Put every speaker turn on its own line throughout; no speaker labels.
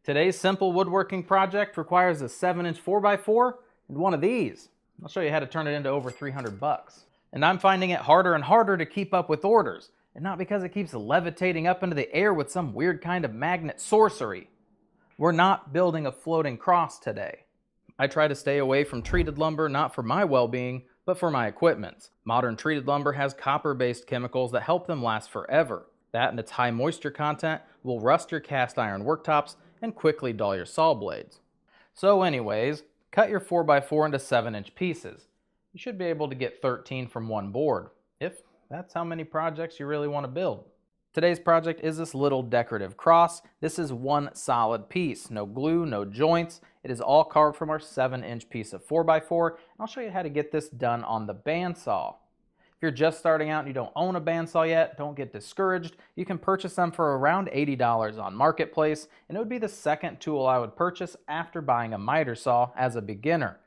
Today's simple woodworking project requires a 7-inch 4x4 and one of these. I'll show you how to turn it into over 300 bucks. And I'm finding it harder and harder to keep up with orders, and not because it keeps levitating up into the air with some weird kind of magnet sorcery. We're not building a floating cross today. I try to stay away from treated lumber not for my well-being, but for my equipment's. Modern treated lumber has copper-based chemicals that help them last forever. That and its high moisture content will rust your cast iron worktops and quickly dull your saw blades. So anyways, cut your 4x4 into 7-inch pieces. You should be able to get 13 from one board, if that's how many projects you really want to build. Today's project is this little decorative cross. This is one solid piece, no glue, no joints. It is all carved from our 7-inch piece of 4x4, and I'll show you how to get this done on the bandsaw. If you're just starting out and you don't own a bandsaw yet, don't get discouraged. You can purchase them for around $80 on Marketplace, and it would be the second tool I would purchase after buying a miter saw as a beginner.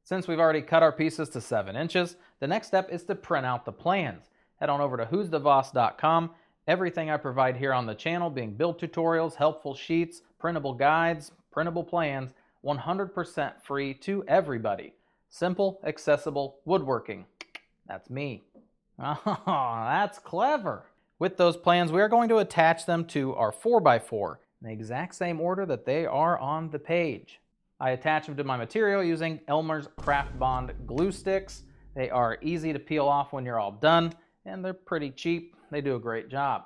Since we've already cut our pieces to 7 inches, the next step is to print out the plans. Head on over to WhosTheVoss.com. Everything I provide here on the channel, being build tutorials, helpful sheets, printable guides, printable plans, 100% free to everybody. Simple, accessible woodworking. That's me. Oh, that's clever. With those plans, we are going to attach them to our 4x4 in the exact same order that they are on the page. I attach them to my material using Elmer's Craft Bond glue sticks. They are easy to peel off when you're all done, and they're pretty cheap. They do a great job.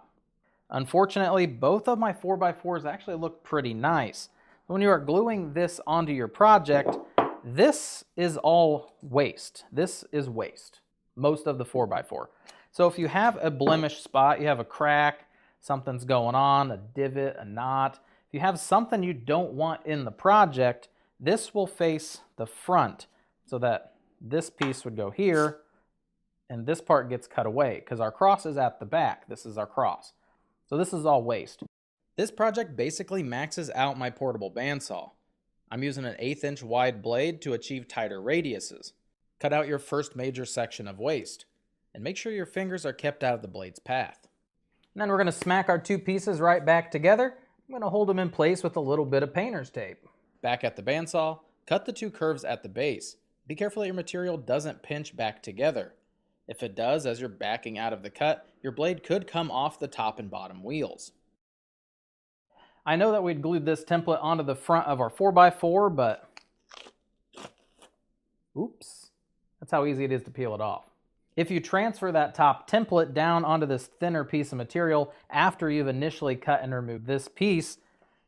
Unfortunately, both of my 4x4s actually look pretty nice. When you are gluing this onto your project, this is all waste. This is waste. Most of the 4x4. So if you have a blemish spot, you have a crack, something's going on, a divot, a knot, if you have something you don't want in the project, this will face the front so that this piece would go here and this part gets cut away because our cross is at the back. This is our cross. So this is all waste. This project basically maxes out my portable bandsaw. I'm using an 1/8 inch wide blade to achieve tighter radiuses. Cut out your first major section of waste, and make sure your fingers are kept out of the blade's path. And then we're going to smack our two pieces right back together. I'm going to hold them in place with a little bit of painter's tape. Back at the bandsaw, cut the two curves at the base. Be careful that your material doesn't pinch back together. If it does, as you're backing out of the cut, your blade could come off the top and bottom wheels. I know that we'd glued this template onto the front of our 4x4, but oops. That's how easy it is to peel it off. If you transfer that top template down onto this thinner piece of material after you've initially cut and removed this piece,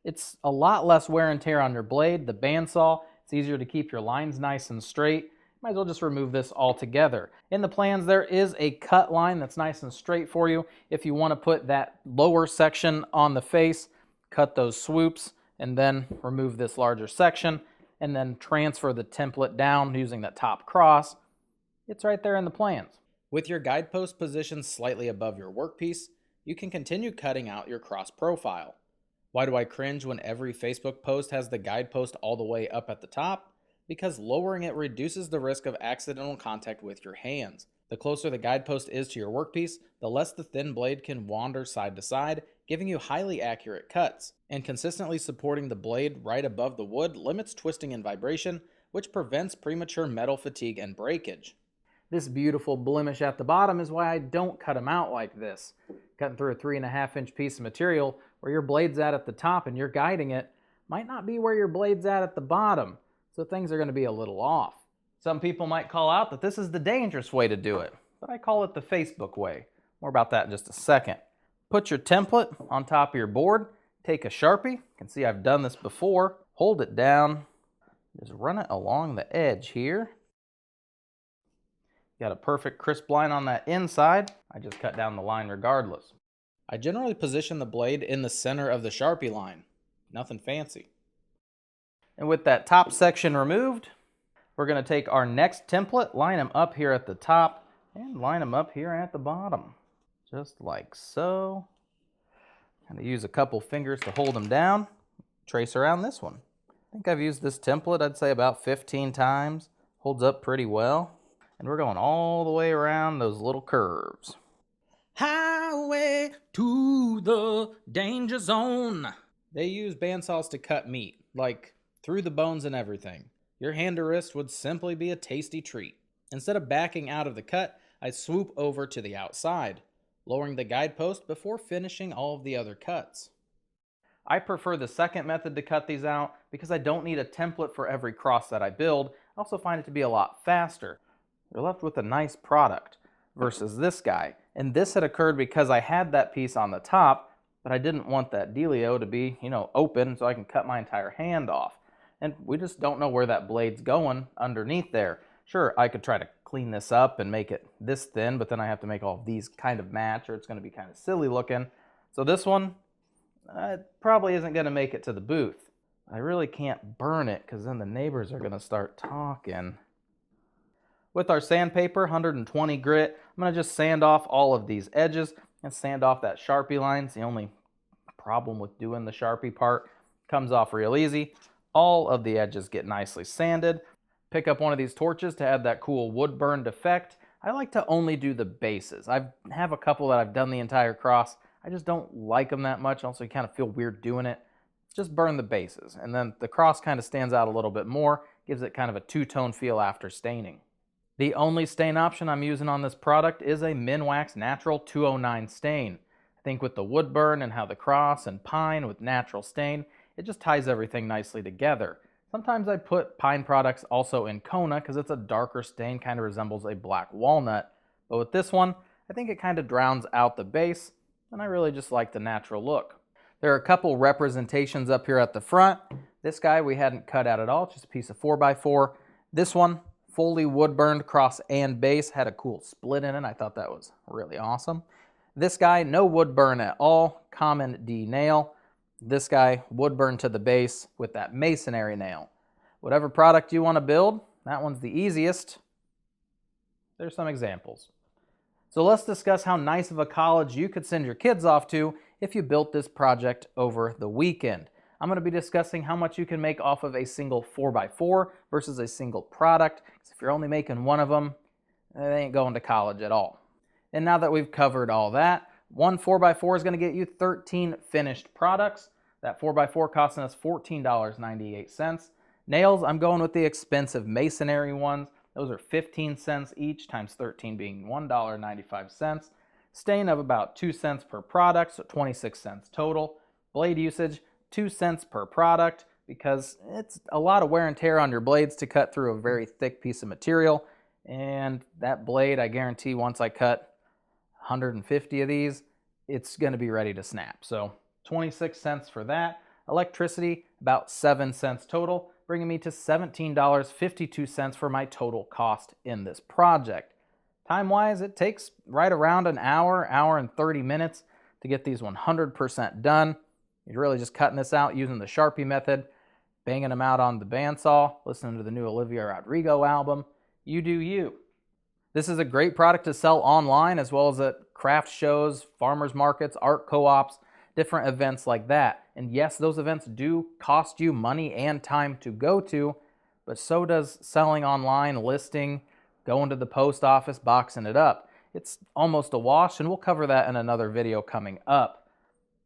it's a lot less wear and tear on your blade, the bandsaw. It's easier to keep your lines nice and straight. Might as well just remove this altogether. In the plans, there is a cut line that's nice and straight for you. If you want to put that lower section on the face, cut those swoops, and then remove this larger section, and then transfer the template down using that top cross. It's right there in the plans. With your guidepost positioned slightly above your workpiece, you can continue cutting out your cross profile. Why do I cringe when every Facebook post has the guidepost all the way up at the top? Because lowering it reduces the risk of accidental contact with your hands. The closer the guidepost is to your workpiece, the less the thin blade can wander side to side, giving you highly accurate cuts. And consistently supporting the blade right above the wood limits twisting and vibration, which prevents premature metal fatigue and breakage. This beautiful blemish at the bottom is why I don't cut them out like this. Cutting through a 3.5 inch piece of material where your blade's at the top and you're guiding it might not be where your blade's at the bottom, so things are going to be a little off. Some people might call out that this is the dangerous way to do it, but I call it the Facebook way. More about that in just a second. Put your template on top of your board, take a Sharpie, you can see I've done this before, hold it down, just run it along the edge here. Got a perfect crisp line on that inside. I just cut down the line regardless. I generally position the blade in the center of the Sharpie line. Nothing fancy. And with that top section removed, we're going to take our next template, line them up here at the top, and line them up here at the bottom. Just like so. Kind of use a couple fingers to hold them down. Trace around this one. I think I've used this template, I'd say about 15 times. Holds up pretty well. And we're going all the way around those little curves. Highway to the danger zone. They use bandsaws to cut meat, like through the bones and everything. Your hand to wrist would simply be a tasty treat. Instead of backing out of the cut, I swoop over to the outside, lowering the guidepost before finishing all of the other cuts. I prefer the second method to cut these out because I don't need a template for every cross that I build. I also find it to be a lot faster. You're left with a nice product versus this guy. And this had occurred because I had that piece on the top, but I didn't want that dealio to be, open so I can cut my entire hand off. And we just don't know where that blade's going underneath there. Sure, I could try to clean this up and make it this thin, but then I have to make all of these kind of match or it's going to be kind of silly looking. So this one, it probably isn't going to make it to the booth. I really can't burn it because then the neighbors are going to start talking. With our sandpaper, 120 grit, I'm going to just sand off all of these edges and sand off that Sharpie line. It's the only problem with doing the Sharpie part. Comes off real easy. All of the edges get nicely sanded. Pick up one of these torches to add that cool wood burned effect. I like to only do the bases. I have a couple that I've done the entire cross. I just don't like them that much. Also, you kind of feel weird doing it. Just burn the bases. And then the cross kind of stands out a little bit more. Gives it kind of a two-tone feel after staining. The only stain option I'm using on this product is a Minwax Natural 209 stain. I think with the wood burn and how the cross and pine with natural stain, it just ties everything nicely together. Sometimes I put pine products also in Kona because it's a darker stain, kind of resembles a black walnut. But with this one, I think it kind of drowns out the base, and I really just like the natural look. There are a couple representations up here at the front. This guy we hadn't cut out at all, just a piece of 4x4. This one, fully wood burned cross and base, had a cool split in it. I thought that was really awesome. This guy, no wood burn at all, common D nail. This guy, wood burn to the base with that masonry nail. Whatever product you want to build, that one's the easiest. There's some examples. So let's discuss how nice of a college you could send your kids off to if you built this project over the weekend. I'm going to be discussing how much you can make off of a single 4x4 versus a single product. If you're only making one of them, they ain't going to college at all. And now that we've covered all that, one 4x4 is going to get you 13 finished products. That 4x4 costing us $14.98. Nails, I'm going with the expensive masonry ones. Those are 15 cents each, times 13 being $1.95. Stain of about 2 cents per product, so 26 cents total. Blade usage, 2 cents per product, because it's a lot of wear and tear on your blades to cut through a very thick piece of material. And that blade, I guarantee once I cut 150 of these, it's going to be ready to snap. So 26 cents for that. Electricity, about 7 cents total, bringing me to $17.52 for my total cost in this project. Time-wise, it takes right around an hour, hour and 30 minutes to get these 100% done. You're really just cutting this out using the Sharpie method, banging them out on the bandsaw, listening to the new Olivia Rodrigo album. You do you. This is a great product to sell online as well as at craft shows, farmers markets, art co-ops, different events like that. And yes, those events do cost you money and time to go to, but so does selling online, listing, going to the post office, boxing it up. It's almost a wash, and we'll cover that in another video coming up.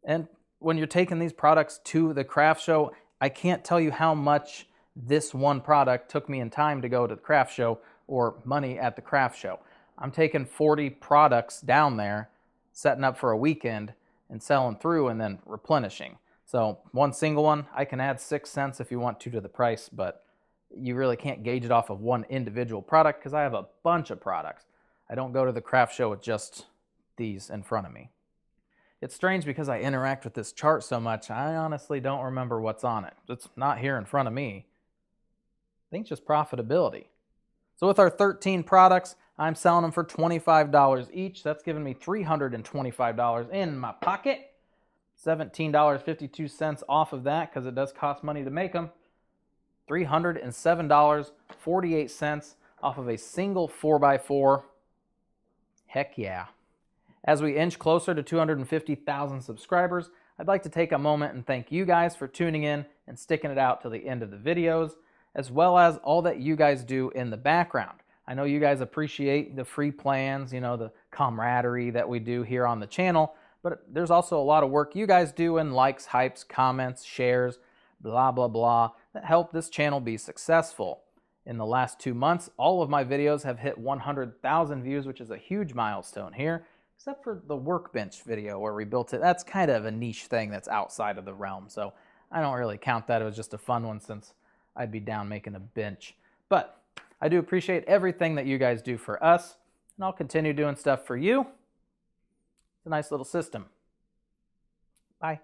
And when you're taking these products to the craft show, I can't tell you how much this one product took me in time to go to the craft show or money at the craft show. I'm taking 40 products down there, setting up for a weekend and selling through and then replenishing. So one single one, I can add 6 cents if you want to the price, but you really can't gauge it off of one individual product because I have a bunch of products. I don't go to the craft show with just these in front of me. It's strange because I interact with this chart so much, I honestly don't remember what's on it. It's not here in front of me. I think it's just profitability. So with our 13 products, I'm selling them for $25 each. That's giving me $325 in my pocket. $17.52 off of that because it does cost money to make them. $307.48 off of a single 4x4. Heck yeah. As we inch closer to 250,000 subscribers, I'd like to take a moment and thank you guys for tuning in and sticking it out till the end of the videos, as well as all that you guys do in the background. I know you guys appreciate the free plans, the camaraderie that we do here on the channel, but there's also a lot of work you guys do in likes, hypes, comments, shares, blah, blah, blah, that help this channel be successful. In the last 2 months, all of my videos have hit 100,000 views, which is a huge milestone here, except for the workbench video where we built it. That's kind of a niche thing that's outside of the realm, so I don't really count that. It was just a fun one since I'd be down making a bench. But I do appreciate everything that you guys do for us, and I'll continue doing stuff for you. It's a nice little system. Bye.